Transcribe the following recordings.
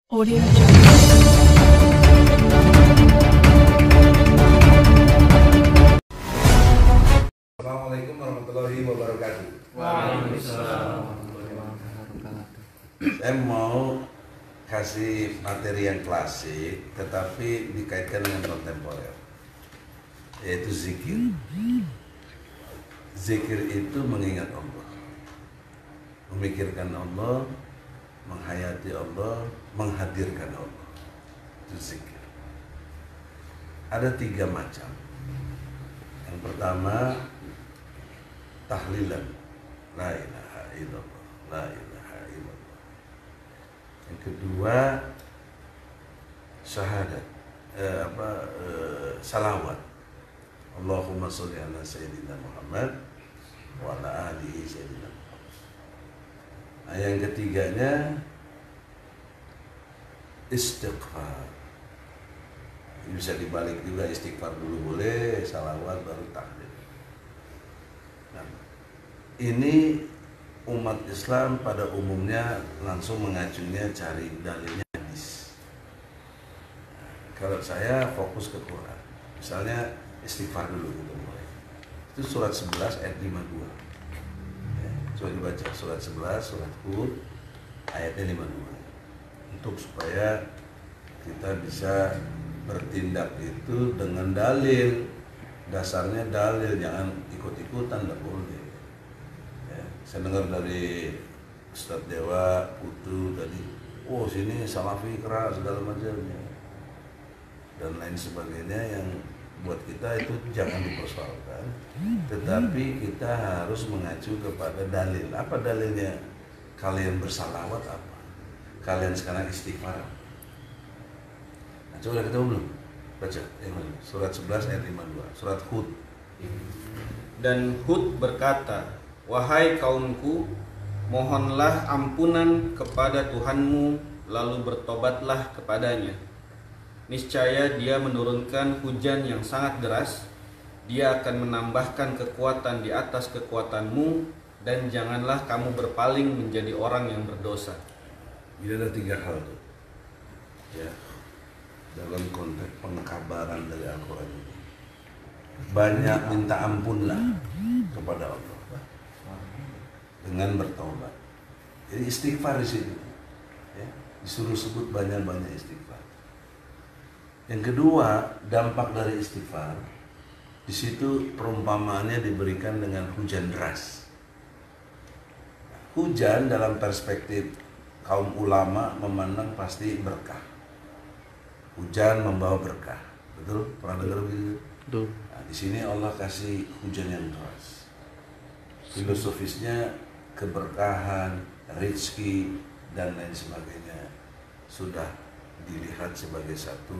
Audio Jungle. Assalamualaikum warahmatullahi wabarakatuh. Waalaikumsalam warahmatullahi wabarakatuh. Saya mau kasih materi yang klasik tetapi dikaitkan dengan kontemporer, yaitu zikir. Zikir itu mengingat Allah, memikirkan Allah, menghayati Allah, menghadirkan Allah. Itu zikir. Ada 3 macam. Yang pertama, tahlilan, la ilaha illallah, la ilaha illallah. Yang kedua, syahadat, salawat, Allahumma sholli ala sayyidina Muhammad wa ala alihi sayyidina Muhammad. Nah, yang ketiganya istighfar. Bisa dibalik juga, istighfar dulu boleh, salawat baru tahlil. Nah, ini umat Islam pada umumnya langsung mengacunya cari dalilnya hadis. Nah, kalau saya fokus ke Quran, misalnya istighfar dulu gitu mulai. Itu surat 11 ayat 52. Ya, coba dibaca surat 11 surat Hud ayatnya 52. Untuk supaya kita bisa bertindak itu dengan dalil, dasarnya dalil, jangan ikut-ikutan, tidak boleh. Ya, saya dengar dari Ustadz Dewa Putu tadi, oh sini salafi keras segala macamnya dan lain sebagainya, yang buat kita itu jangan dipersoalkan, tetapi kita harus mengacu kepada dalil. Apa dalilnya? Kalian bersalawat apa? Kalian sekarang istighfar. Coba kita belum baca surat 11 ayat 52, surat Hud. Dan Hud berkata, "Wahai kaumku, mohonlah ampunan kepada Tuhanmu, lalu bertobatlah kepadanya. Niscaya Dia menurunkan hujan yang sangat deras, Dia akan menambahkan kekuatan di atas kekuatanmu, dan janganlah kamu berpaling menjadi orang yang berdosa." Ini ada 3 hal tuh, ya, dalam konteks pengkabaran dari Al-Quran ini. Banyak minta ampunlah kepada Allah dengan bertobat. Jadi istighfar di sini, ya, disuruh sebut banyak-banyak istighfar. Yang kedua, dampak dari istighfar, di situ perumpamaannya diberikan dengan hujan deras. Hujan dalam perspektif kaum ulama memandang pasti berkah. Hujan membawa berkah, betul? Pernah dengar begitu? Betul. Nah, di sini Allah kasih hujan yang deras. Filosofisnya keberkahan, rezeki dan lain sebagainya sudah dilihat sebagai satu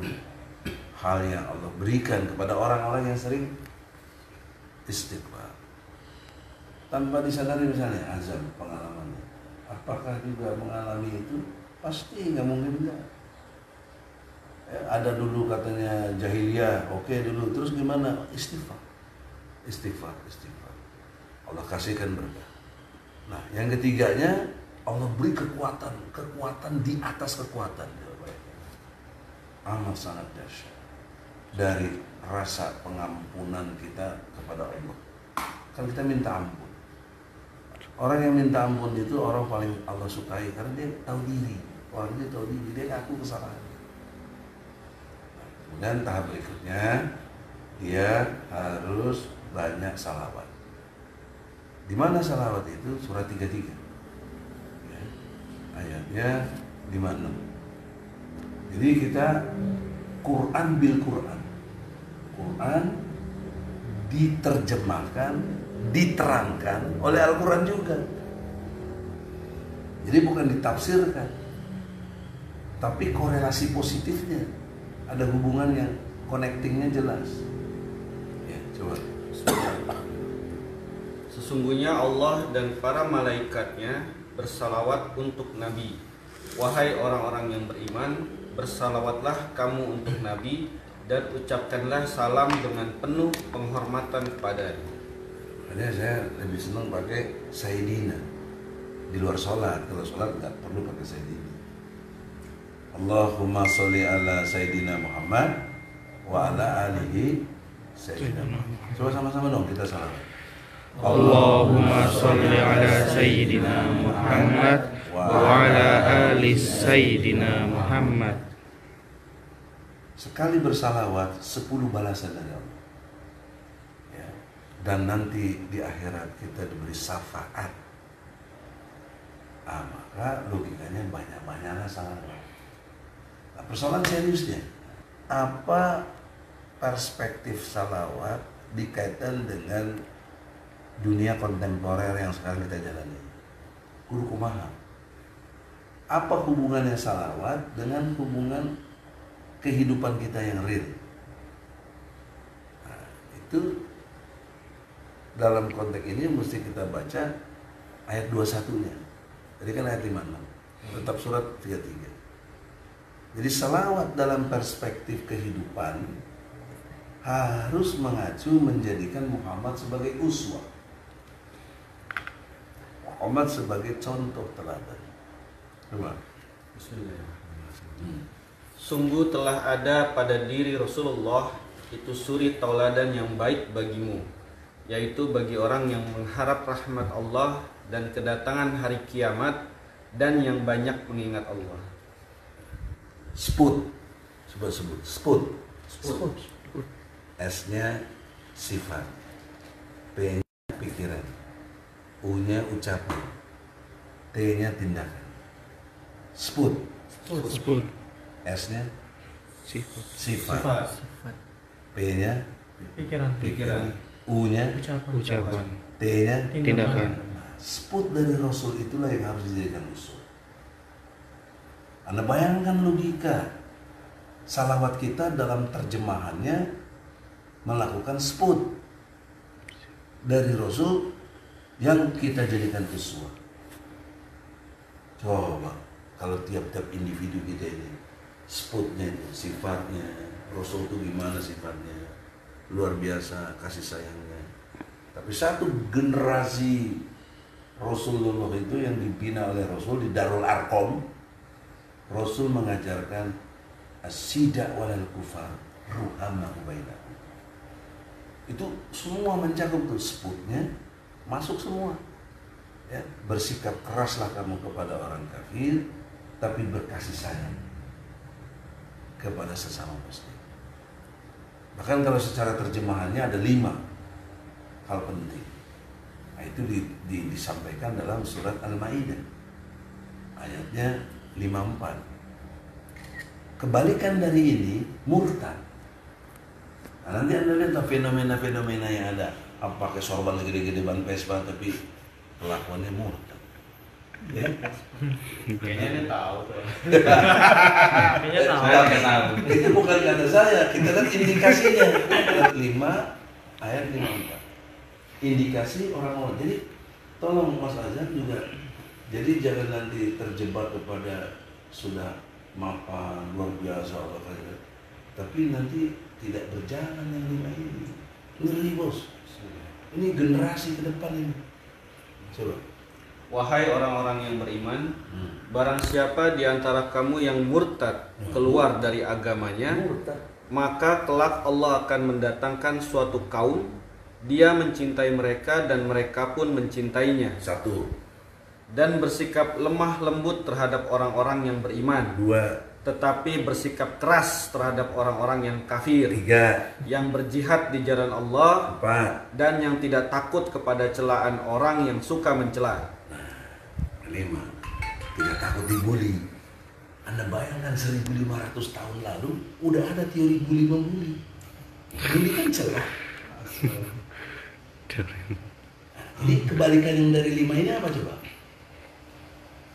hal yang Allah berikan kepada orang-orang yang sering istighfar. Tanpa disadari, misalnya azam pengalamannya, apakah juga mengalami itu? Pasti nggak mungkin enggak. Ya, ada dulu katanya jahiliyah, oke dulu, terus gimana? Istighfar, istighfar, istighfar. Allah kasihkan berkah. Nah, yang ketiganya, Allah beri kekuatan, kekuatan di atas kekuatan. Amat sangat dahsyat dari rasa pengampunan kita kepada Allah. Kan kita minta ampun. Orang yang minta ampun itu orang paling Allah sukai karena dia tahu diri. Orang dia tahu diri, dia ngaku kesalahan. Dan tahap berikutnya, dia harus banyak salawat. Di mana salawat itu? Surat 33, ya, ayatnya 56. Jadi kita Quran bil Quran, Quran diterjemahkan, diterangkan oleh Al-Quran juga. Jadi bukan ditafsirkan, tapi korelasi positifnya, ada hubungan yang connectingnya jelas. Ya, coba. Sesungguhnya Allah dan para malaikatnya bersalawat untuk Nabi. Wahai orang-orang yang beriman, bersalawatlah kamu untuk Nabi, dan ucapkanlah salam dengan penuh penghormatan kepadanya. Makanya saya lebih senang pakai Sayyidina di luar sholat. Kalau sholat nggak perlu pakai Sayyidina. Allahumma sholli ala Sayyidina Muhammad wa ala alihi Sayyidina Muhammad. Coba sama-sama dong kita salam. Allahumma sholli ala Sayyidina Muhammad wa ala ali Sayyidina Muhammad. Sekali bersalawat 10 balasan dari Allah. Ya. Dan nanti di akhirat kita diberi syafaat. Maka logikanya banyak-banyaklah salawat. Nah, persoalan seriusnya, apa perspektif salawat dikaitkan dengan dunia kontemporer yang sekarang kita jalani? Kudu kumaha? Apa hubungannya salawat dengan hubungan kehidupan kita yang real? Nah, itu dalam konteks ini mesti kita baca ayat 21-nya. Tadi kan ayat 56. Tetap surat 33. Jadi salawat dalam perspektif kehidupan harus mengacu menjadikan Muhammad sebagai uswah, Muhammad sebagai contoh teladan. Coba. Bismillahirrahmanirrahim. Sungguh telah ada pada diri Rasulullah itu suri tauladan yang baik bagimu, yaitu bagi orang yang mengharap rahmat Allah dan kedatangan hari kiamat dan yang banyak mengingat Allah. Sput. Coba sebut. Sput. S-nya sifat, P-nya pikiran, U-nya ucapan, T-nya tindakan. Sput. S-nya sifat, P-nya Pikiran. U-nya Ucapan. T-nya Tindakan. Sput dari Rasul itulah yang harus dijadikan usul. Anda bayangkan logika salawat kita dalam terjemahannya melakukan sput dari Rasul yang kita jadikan uswah. Coba kalau tiap-tiap individu kita ini sputnya itu sifatnya, Rasul itu gimana sifatnya, luar biasa kasih sayangnya. Tapi satu generasi Rasulullah itu yang dibina oleh Rasul di Darul Arqam, Rasul mengajarkan as-sida walal kufar ruhamahu bainahum. Itu semua mencakup tuh, sputnya masuk semua. Ya, bersikap keraslah kamu kepada orang kafir, tapi berkasih sayang kepada sesama muslim. Bahkan kalau secara terjemahannya ada 5 hal penting. Nah, itu disampaikan dalam surat Al-Maidah ayatnya 54. Kebalikan dari ini murtad. Nah, nanti Anda lihat fenomena-fenomena yang ada. Apa pakai sorban gede-gede ban Vespa tapi kelakuannya murtad. Ya? Kayaknya tahu tuh. Kayaknya tahu. Saya tahu. Itu bukan kata saya, kita lihat indikasinya. Surat 5 ayat 54. Indikasi orang-orang. Jadi tolong Mas Azhar juga. Jadi jangan nanti terjebak kepada sudah mapan luar biasa Allah kaya. Tapi nanti tidak berjalan yang 5 ini. Ngeri bos. Ini generasi ke depan ini. Coba. Wahai orang-orang yang beriman, barang siapa di antara kamu yang murtad keluar dari agamanya, Murtad. maka kelak Allah akan mendatangkan suatu kaum, dia mencintai mereka dan mereka pun mencintainya, 1, dan bersikap lemah lembut terhadap orang-orang yang beriman, 2, tetapi bersikap keras terhadap orang-orang yang kafir, 3, yang berjihad di jalan Allah, 4, dan yang tidak takut kepada celaan orang yang suka mencela. 5. Tidak takut dibully. Anda bayangkan 1500 tahun lalu udah ada teori bully membuli. Bully kan celah. Jadi kebalikan yang dari 5 ini apa coba?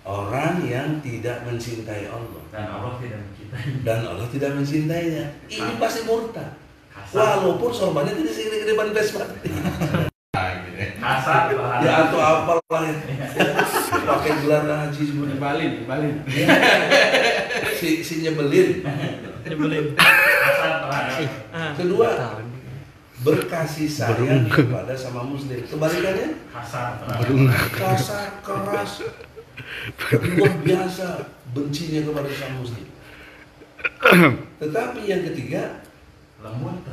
Orang yang tidak mencintai Allah Dan Allah tidak mencintai. dan Allah tidak mencintainya. Ini pasti murtad. Kasar. Walaupun sorbannya tidak segede ban Vespa. Kasar. Ya atau apalah ya. Pakai gelar haji semua. Dibalin. Si nyebelin. Kasar terhadap. Kedua, berkasih sayang kepada sama muslim. Kebalikannya Kasar terhadap. kasar, keras, luar biasa bencinya kepada sama muslim. Tetapi yang ketiga,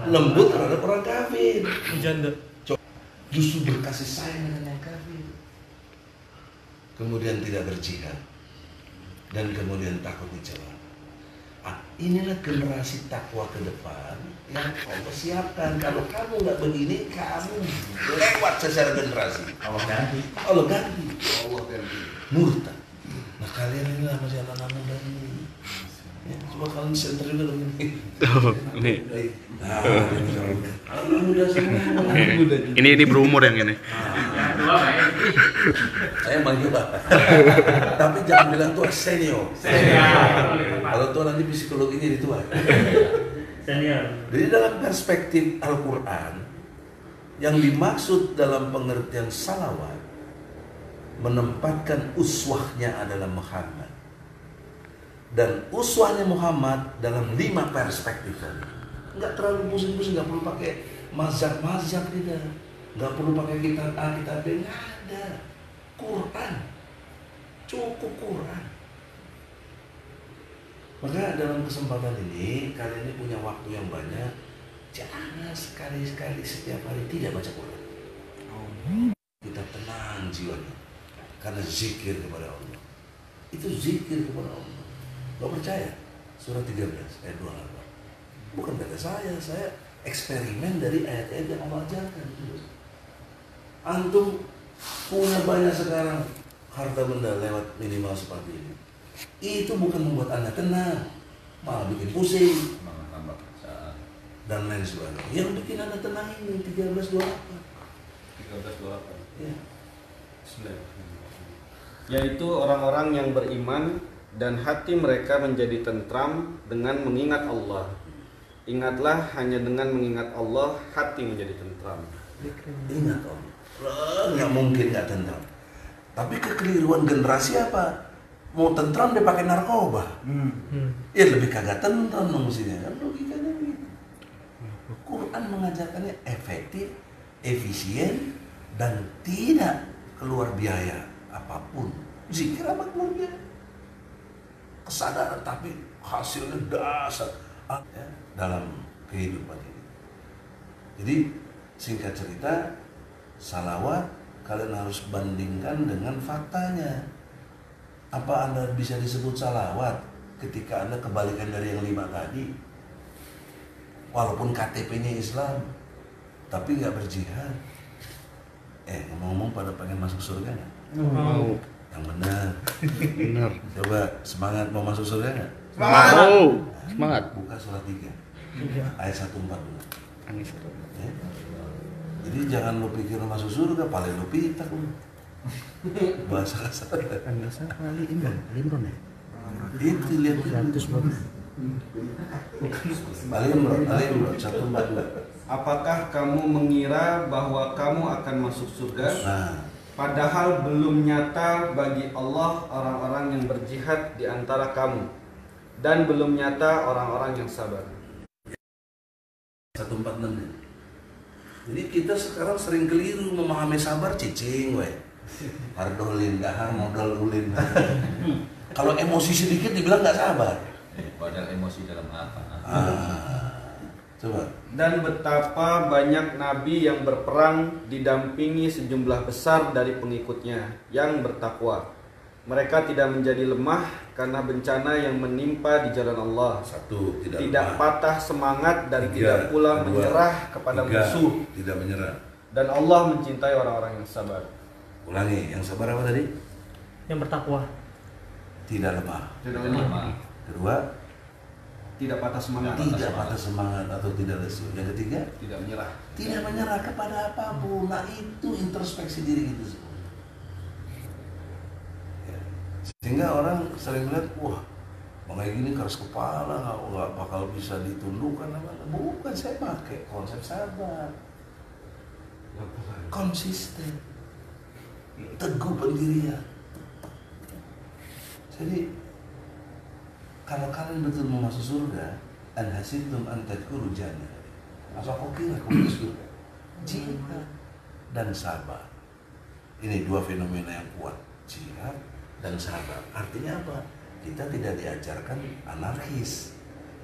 lembut terhadap orang kafir. Janda. Justru berkasih sayang dengan yang kafir. Kemudian tidak berjihad. Dan kemudian takut dicela. Inilah generasi takwa ke depan yang Allah siapkan. Kalau kamu nggak begini, kamu lewat secara generasi. Allah ganti. Allah ganti. Murtad. Nah kalian inilah masih anak-anak muda ini. Ya, coba kalian center juga dong ini. Ini. Nah, anak muda semua. Ini berumur yang ini. Yang tua Pak ya. Saya manggil Pak. Tapi jangan bilang tua, senior. Kalau tua nanti psikologi jadi tua. Senior. Jadi dalam perspektif Al-Quran, yang dimaksud dalam pengertian salawat, menempatkan uswahnya adalah Muhammad. Dan uswahnya Muhammad dalam 5 perspektif tadi. Nggak terlalu pusing-pusing, nggak perlu pakai mazhab-mazhab tidak. Nggak perlu pakai kitab A, kitab B, nggak ada. Quran. Cukup Quran. Maka dalam kesempatan ini, kalian ini punya waktu yang banyak. Jangan sekali-sekali setiap hari tidak baca Quran. Kita tenang jiwanya. Karena zikir kepada Allah. Itu zikir kepada Allah. Gak percaya? Surah 13 ayat 28. Bukan kata saya eksperimen dari ayat-ayat yang Allah ajarkan. Antum punya banyak sekarang harta benda lewat minimal seperti ini. Itu bukan membuat Anda tenang, malah bikin pusing dan lain sebagainya. Yang bikin Anda tenang ini 1328. Ya. Yaitu orang-orang yang beriman dan hati mereka menjadi tentram dengan mengingat Allah. Ingatlah, hanya dengan mengingat Allah hati menjadi tentram. Ingat Allah. Nggak mungkin nggak tentram. Tapi kekeliruan generasi apa? Mau tentram dia pakai narkoba. Ya lebih kagak tentram dong mestinya kan, logikanya begitu. Quran mengajarkannya efektif, efisien, dan tidak keluar biaya apapun. Zikir amat keluar biaya. Kesadaran tapi hasilnya dasar ya, dalam kehidupan ini. Jadi singkat cerita, salawat kalian harus bandingkan dengan faktanya. Apa Anda bisa disebut salawat ketika Anda kebalikan dari yang 5 tadi? Walaupun KTP-nya Islam, tapi nggak berjihad. Ngomong-ngomong pada pengen masuk surga nggak? Mau. Yang benar. Benar. Coba semangat mau masuk surga nggak? Mau. Semangat. Buka surat 3 ayat 142. Angis. Ya. Jadi jangan lu pikir lu masuk surga, paling lu pitak lu. Bahasa kasar. Angis Ali Imran. Ali Imran ya? Itu lihat itu. 100 Ali Imran 142. Apakah kamu mengira bahwa kamu akan masuk surga? Nah, Padahal belum nyata bagi Allah orang-orang yang berjihad di antara kamu, dan belum nyata orang-orang yang sabar. 146 ya. Jadi kita sekarang sering keliru memahami sabar, cicing we. Hardolin, dahar, modal ulin. Kalau emosi sedikit dibilang nggak sabar. Padahal emosi dalam apa? Coba. Dan betapa banyak nabi yang berperang didampingi sejumlah besar dari pengikutnya yang bertakwa. Mereka tidak menjadi lemah karena bencana yang menimpa di jalan Allah. Satu, tidak lemah. Patah semangat dan Tiga, tidak pula kedua, menyerah kepada tiga, musuh. tidak menyerah. Dan Allah mencintai orang-orang yang sabar. Ulangi, yang sabar apa tadi? Yang bertakwa. Tidak lemah. Tidak Lama. Kedua, tidak patah semangat. tidak patah semangat atau tidak lesu. Yang ketiga, Tidak menyerah. tidak menyerah kepada apapun. Nah, itu introspeksi diri kita semua. Ya. Sehingga orang sering lihat, wah, kayak gini keras kepala, nggak bakal bisa ditundukkan. Bukan, saya pakai konsep sabar, konsisten, teguh pendirian. Jadi kalau kalian betul mau masuk surga, an hasibtum an tadkhulul jannah. Apa kau kira kau masuk surga? Jihad dan sabar. Ini dua fenomena yang kuat, jihad dan sabar. Artinya apa? Kita tidak diajarkan anarkis.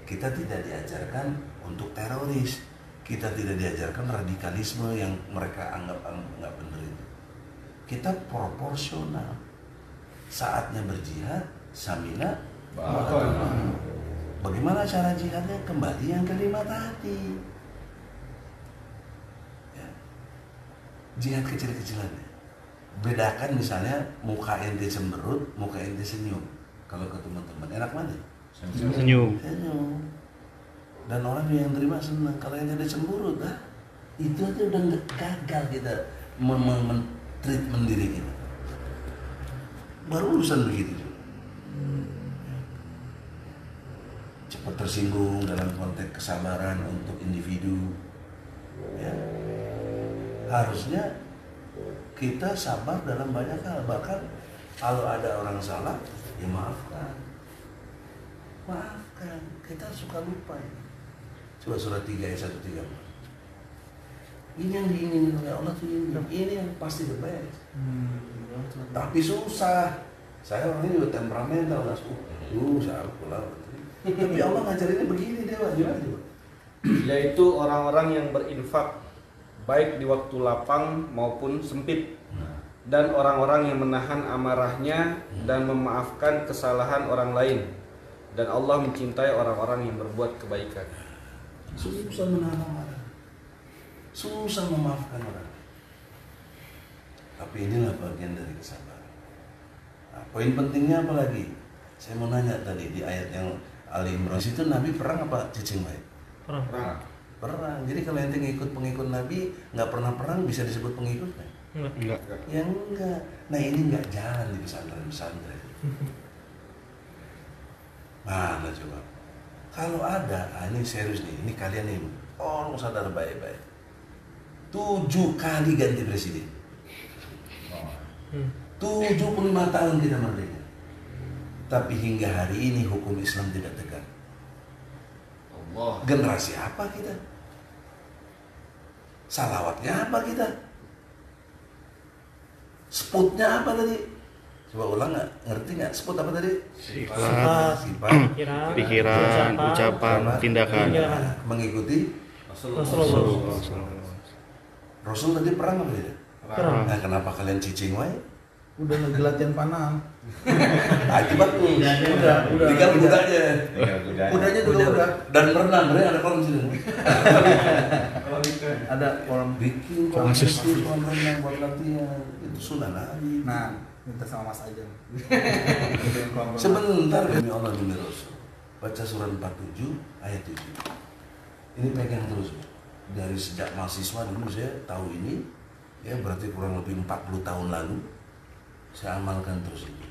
Kita tidak diajarkan untuk teroris. Kita tidak diajarkan radikalisme yang mereka anggap nggak benar itu. Kita proporsional. Saatnya berjihad, samina. Bagaimana cara jihadnya? Kembali yang kelima tadi. Ya. Jihad kecil-kecilannya. Bedakan misalnya muka ente cemberut, muka ente senyum. Kalau ketemu teman, enak mana? Senyum. Senyum. Dan orang yang terima senang. Kalau yang ada cemburut, itu aja udah gagal kita treatment diri kita. Baru urusan begitu juga. Cepat tersinggung dalam konteks kesabaran untuk individu. Ya. Harusnya kita sabar dalam banyak hal. Bahkan kalau ada orang salah, ya maafkan. Maafkan. Kita suka lupa ya. Coba surat 3 ayat 1-3. Ini yang diinginin oleh Allah tuh ini. Ini yang pasti the best. Tapi susah. Saya orangnya juga temperamental, nggak suka. Saya pulang. Tapi Allah ngajarinnya begini Dewa, gimana coba? Yaitu orang-orang yang berinfak baik di waktu lapang maupun sempit, dan orang-orang yang menahan amarahnya dan memaafkan kesalahan orang lain, dan Allah mencintai orang-orang yang berbuat kebaikan. Susah menahan amarah, susah memaafkan orang. Tapi inilah bagian dari kesabaran. Nah, poin pentingnya apa lagi? Saya mau nanya tadi di ayat yang Ali Imran itu Nabi perang apa cicing baik? Perang. Perang. Jadi kalau ente ngikut pengikut Nabi nggak pernah perang bisa disebut pengikut kan? Enggak. Ya enggak. Nah ini nggak jalan di pesantren-pesantren. Mana coba? Kalau ada, ini serius nih. Ini kalian nih, tolong sadar baik-baik. 7 kali ganti presiden. 75 tahun kita merdeka. Tapi hingga hari ini hukum Islam tidak tegak. Allah. Generasi apa kita? Salawatnya apa kita? Sputnya apa tadi? Coba ulang nggak? Ngerti nggak? Sput apa tadi? Sifat, pikiran, ucapan, tindakan. Mengikuti Rasulullah. Rasul tadi perang apa tidak? Perang. Nah, kenapa kalian cicing wae? Udah ngelatihan panah. Akibat tuh. Udah. Tinggal kudanya. Kudanya juga udah. Dan berenang, mereka ada kolam sini. Ada kolam. Bikin kolam renang buat latihan. Itu sunnah Nabi. Nah, minta sama Mas Ajeng. Sebentar demi Allah demi Rasul. Baca surat 47 ayat 7. Ini pegang terus. Dari sejak mahasiswa dulu saya tahu ini. Ya berarti kurang lebih 40 tahun lalu. Saya amalkan terus ini.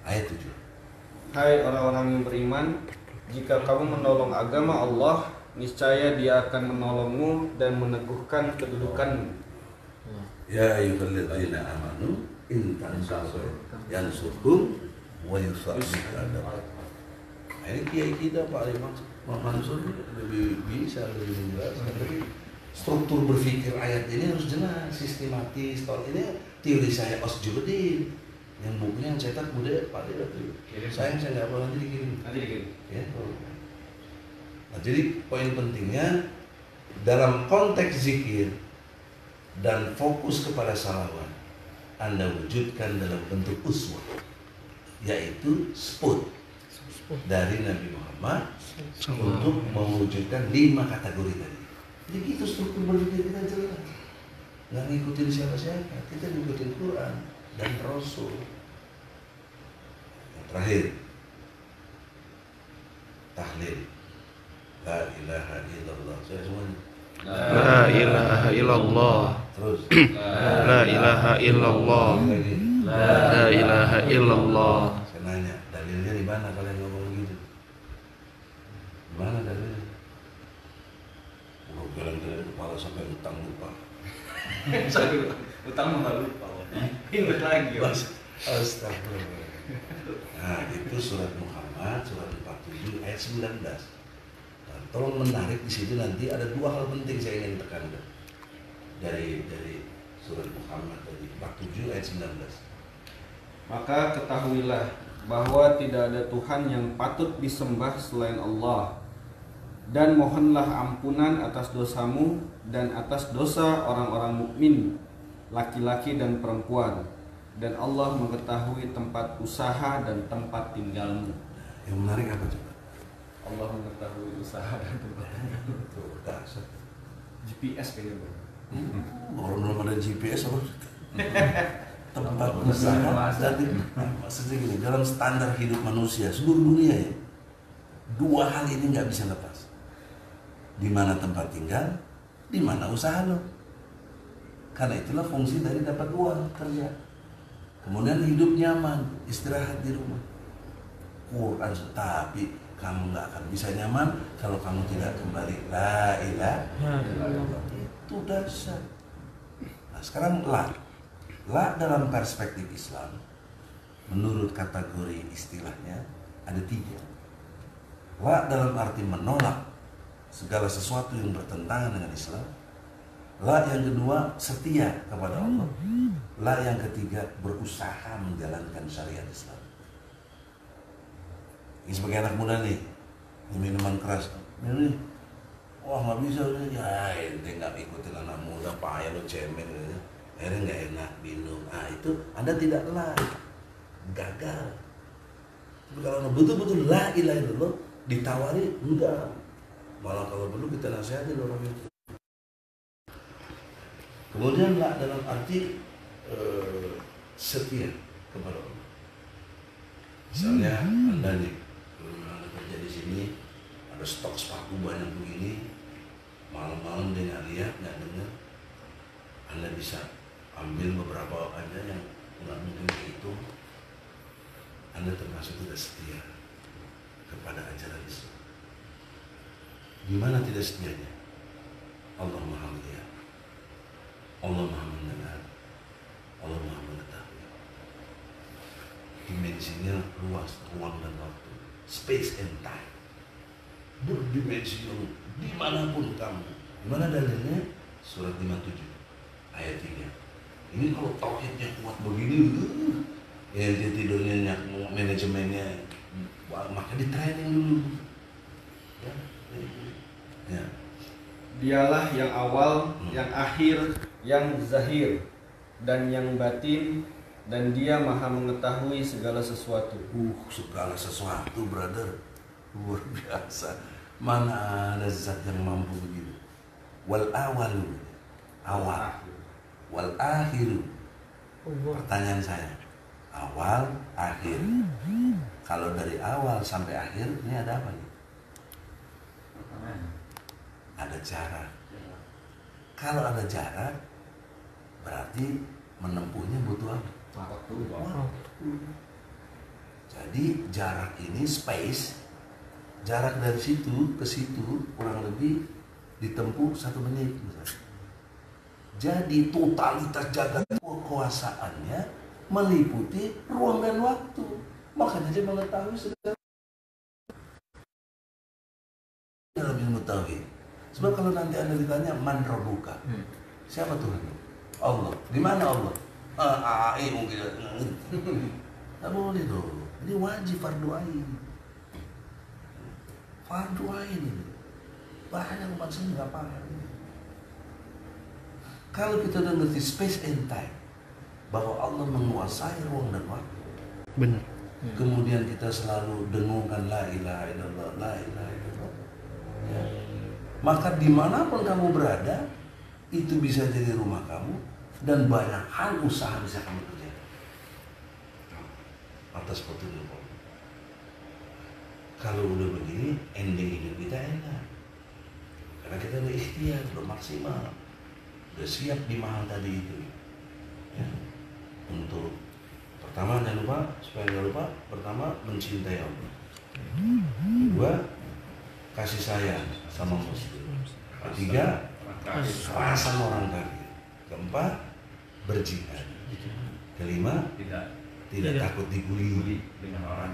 Ayat 7. Hai orang-orang yang beriman, jika kamu menolong agama Allah, niscaya Dia akan menolongmu dan meneguhkan kedudukanmu. Ya ayyuhalladzina amanu in tansurkum yansurkum wa yuthabbit aqdamakum. Ini kiai kita Pak Ali Mansur lebih bisa lebih menjelaskan. Tapi struktur berpikir ayat ini harus jelas, sistematis. Kalau ini teori saya Osjudin, yang bukunya yang cetak Bude Pak Ali itu. Sayang saya nggak mau nanti dikirim. Ya. Nah, jadi poin pentingnya dalam konteks zikir dan fokus kepada salawat Anda wujudkan dalam bentuk uswah, yaitu spot dari Nabi Muhammad untuk mewujudkan 5 kategori tadi. Jadi gitu struktur berpikir kita jelas. Nggak ngikutin siapa-siapa, kita ngikutin Quran dan Rasul. Yang terakhir, tahlil. La ilaha illallah. Saya semuanya. La ilaha illallah. Terus. La ilaha illallah. Lagi. La ilaha illallah. Saya nanya, dalilnya di mana kalian ngomong gitu? Di mana dalilnya? Jalan-jalan kepala sampai utang lupa. Utang nggak lupa. Ingat lagi. Astagfirullah. Nah, itu surat Muhammad, surat 47 ayat 19. Nah, tolong menarik di situ nanti ada 2 hal penting saya ingin tekankan. Dari surat Muhammad tadi 47 ayat 19. Maka ketahuilah bahwa tidak ada Tuhan yang patut disembah selain Allah, dan mohonlah ampunan atas dosamu dan atas dosa orang-orang mukmin, laki-laki dan perempuan, dan Allah mengetahui tempat usaha dan tempat tinggalmu. Yang menarik apa coba? Allah mengetahui usaha dan tempat tinggalmu. Tuh, dasar. GPS kayaknya Bang. Orang belum ada GPS apa? Tempat usaha jadi maksudnya gini, dalam standar hidup manusia seluruh dunia ya, dua hal ini nggak bisa lepas. Di mana tempat tinggal, di mana usaha lo. Karena itulah fungsi dari dapat uang kerja. Kemudian hidup nyaman, istirahat di rumah. Quran, tapi kamu nggak akan bisa nyaman kalau kamu tidak kembali la ilaha illallah. Itu dasar. Nah sekarang la dalam perspektif Islam menurut kategori istilahnya ada 3. La dalam arti menolak segala sesuatu yang bertentangan dengan Islam. La yang kedua setia kepada Allah. La yang ketiga berusaha menjalankan syariat Islam. Ini sebagai anak muda nih, ini minuman keras, ini, wah nggak bisa udah, ya ente nggak ikutin anak muda, payah lo cemen, akhirnya nggak enak minum. Ah itu Anda tidak la, gagal. Tapi kalau betul-betul la ilaha illallah ditawari enggak, malah kalau perlu kita nasihatin orang itu. Kemudian la dalam arti setia kepada Allah. Misalnya Anda nih, Anda kerja di sini, ada stok sepatu banyak begini, malam-malam dia nggak lihat, nggak dengar, Anda bisa ambil beberapa aja yang nggak mungkin itu. Anda termasuk tidak setia kepada ajaran Islam. Di mana tidak setianya? Allah Maha Melihat, Allah Maha Mendengar, Allah Maha Mengetahui. Dimensinya luas, ruang dan waktu, space and time, berdimensi yang dimanapun kamu. Dimana dalilnya? Surat 57 ayat 3. Ini kalau tauhidnya kuat begini, ya dia tidurnya manajemennya, maka di training dulu. Ya. Dialah yang awal, yang akhir, yang zahir, dan yang batin, dan Dia Maha mengetahui segala sesuatu. Segala sesuatu, brother, luar biasa. Mana ada zat yang mampu begitu? Wal awalu, awal. Wal akhiru. Pertanyaan saya, awal, akhir. Kalau dari awal sampai akhir, ini ada apa nih? Ada jarak. Kalau ada jarak, berarti menempuhnya butuh apa? Waktu. Jadi jarak ini space, jarak dari situ ke situ kurang lebih ditempuh 1 menit misalnya. Jadi totalitas jagat kekuasaannya meliputi ruang dan waktu. Makanya dia mengetahui segala dalam ilmu tauhid. Sebab kalau nanti Anda ditanya man rabbuka, siapa Tuhan? Allah. Di mana Allah? Mungkin nggak boleh dong. Ini wajib fardu ain. Fardu ain ini. Banyak umat sini nggak paham. Kalau kita udah ngerti space and time, bahwa Allah menguasai ruang dan waktu. Benar. Kemudian kita selalu dengungkan la ilaha illallah, la ilaha illallah. Ya. Maka dimanapun kamu berada, itu bisa jadi rumah kamu. Dan banyak hal usaha bisa kamu kerjakan atas petunjuk Allah. Kalau udah begini, ending hidup kita enak. Karena kita udah ikhtiar, udah maksimal, udah siap di mahal tadi itu. Ya. Untuk pertama jangan lupa, supaya jangan lupa, pertama mencintai Allah. Kedua, kasih sayang sama muslim. Ketiga, sama orang kafir. Keempat, berjihad. Kelima, tidak takut dibully,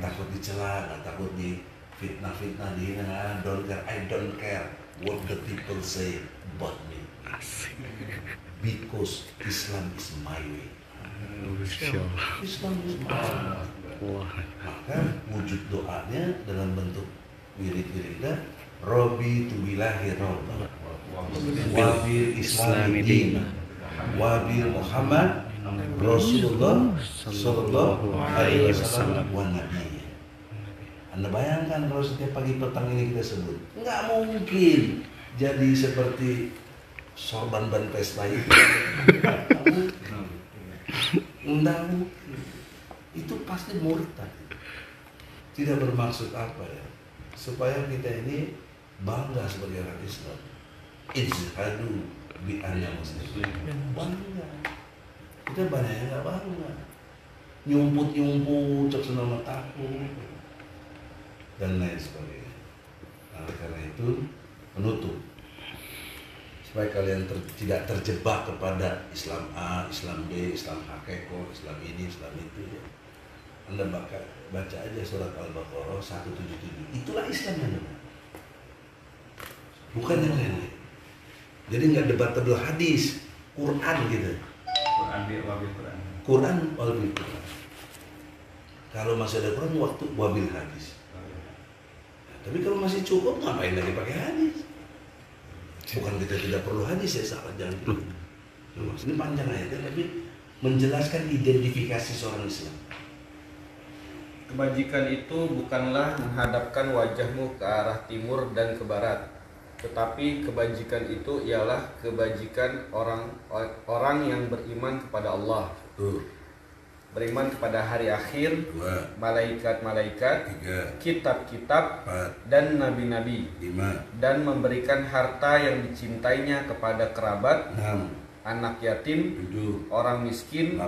takut dicela, takut di fitnah dihina. I don't care what the people say about me, because Islam is my way. Islam is my way. Maka wujud doanya dengan bentuk wirid-wiridnya Robi tubilahi robba wabil islami dina wabil Muhammad Rasulullah sallallahu alaihi wasallam wa nabiyya. Anda bayangkan kalau setiap pagi petang ini kita sebut, nggak mungkin jadi seperti sorban ban pesta itu. Nggak mungkin. Itu pasti murtad. Tidak bermaksud apa ya? Supaya kita ini bangga sebagai orang Islam. Ijhadu bi anna muslim. Bangga. Kita banyak yang nggak bangga. Nyumput cek senama takut dan lain sebagainya. Nah, karena itu menutup supaya kalian tidak terjebak kepada Islam A, Islam B, Islam Hakeko, Islam ini, Islam itu ya. Anda baca aja surat Al-Baqarah 177. Itulah Islam yang benar. Bukan yang lain. Jadi nggak debatable hadis, Quran gitu. Quran wabil Quran. Kalau masih ada Quran, waktu wabil hadis. Tapi kalau masih cukup, ngapain lagi pakai hadis? Bukan kita tidak perlu hadis ya, salah jangan gitu. Ini panjang aja, tapi menjelaskan identifikasi seorang Islam. Kebajikan itu bukanlah menghadapkan wajahmu ke arah timur dan ke barat, tetapi kebajikan itu ialah kebajikan orang yang beriman kepada Allah, beriman kepada hari akhir, malaikat-malaikat, kitab-kitab, dan nabi-nabi, dan memberikan harta yang dicintainya kepada kerabat, anak yatim, orang miskin,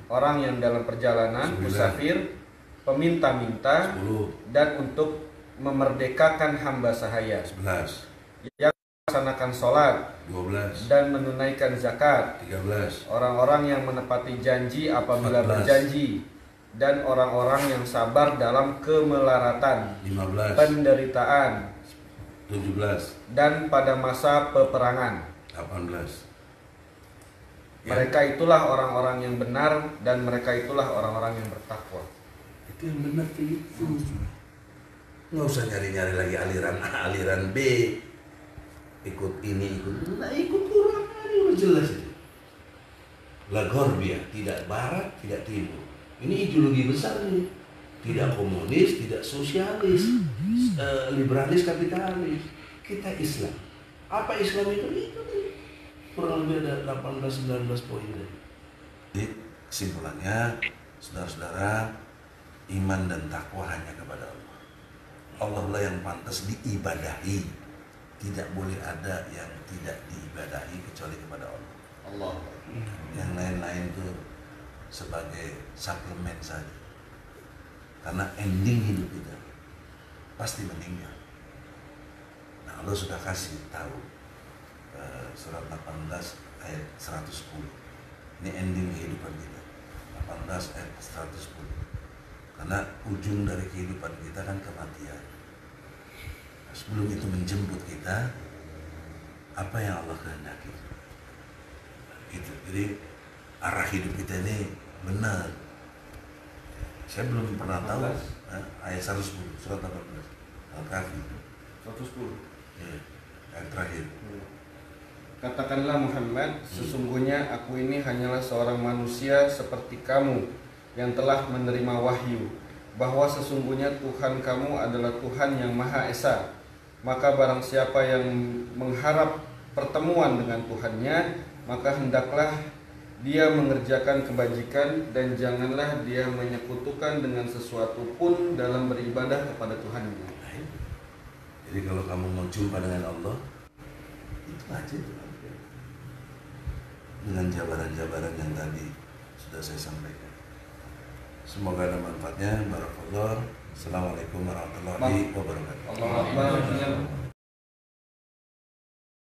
orang yang dalam perjalanan, musafir, peminta-minta, dan untuk memerdekakan hamba sahaya, yang melaksanakan sholat, 12, dan menunaikan zakat, 13, orang-orang yang menepati janji apabila 14, berjanji, dan orang-orang yang sabar dalam kemelaratan, 15, penderitaan, 17, dan pada masa peperangan, 18. Mereka itulah orang-orang yang benar, dan mereka itulah orang-orang yang bertakwa. Itu yang benar itu. Nggak usah nyari-nyari lagi aliran B, ikut ini, ikut Quran aja udah jelas itu. La Gorbia, tidak barat, tidak timur. Ini ideologi besar nih. Tidak komunis, tidak sosialis, liberalis, kapitalis. Kita Islam. Apa Islam itu? Itu nih. Kurang lebih ada 18-19 poin. Jadi kesimpulannya, saudara-saudara, iman dan takwa hanya kepada Allah. Allah lah yang pantas diibadahi. Tidak boleh ada yang tidak diibadahi kecuali kepada Allah. Yang lain-lain itu sebagai suplemen saja. Karena ending hidup kita pasti meninggal. Nah, Allah sudah kasih tahu surat 18 ayat 110. Ini ending kehidupan kita. 18 ayat 110. Karena ujung dari kehidupan kita kan kematian. Sebelum itu menjemput kita, apa yang Allah kehendaki. Gitu. Jadi arah hidup kita ini benar. Saya belum pernah tahu ayat 110 surat 18 Al-Kahfi 110. Ya, ayat terakhir. Katakanlah Muhammad, sesungguhnya aku ini hanyalah seorang manusia seperti kamu yang telah menerima wahyu, bahwa sesungguhnya Tuhan kamu adalah Tuhan yang Maha Esa. Maka barang siapa yang mengharap pertemuan dengan Tuhannya, maka hendaklah dia mengerjakan kebajikan dan janganlah dia menyekutukan dengan sesuatu pun dalam beribadah kepada Tuhannya. Jadi kalau kamu mau jumpa dengan Allah, itu aja itu. Dengan jabaran-jabaran yang tadi sudah saya sampaikan. Semoga ada manfaatnya. Barakallah. Assalamualaikum warahmatullahi wabarakatuh. Allah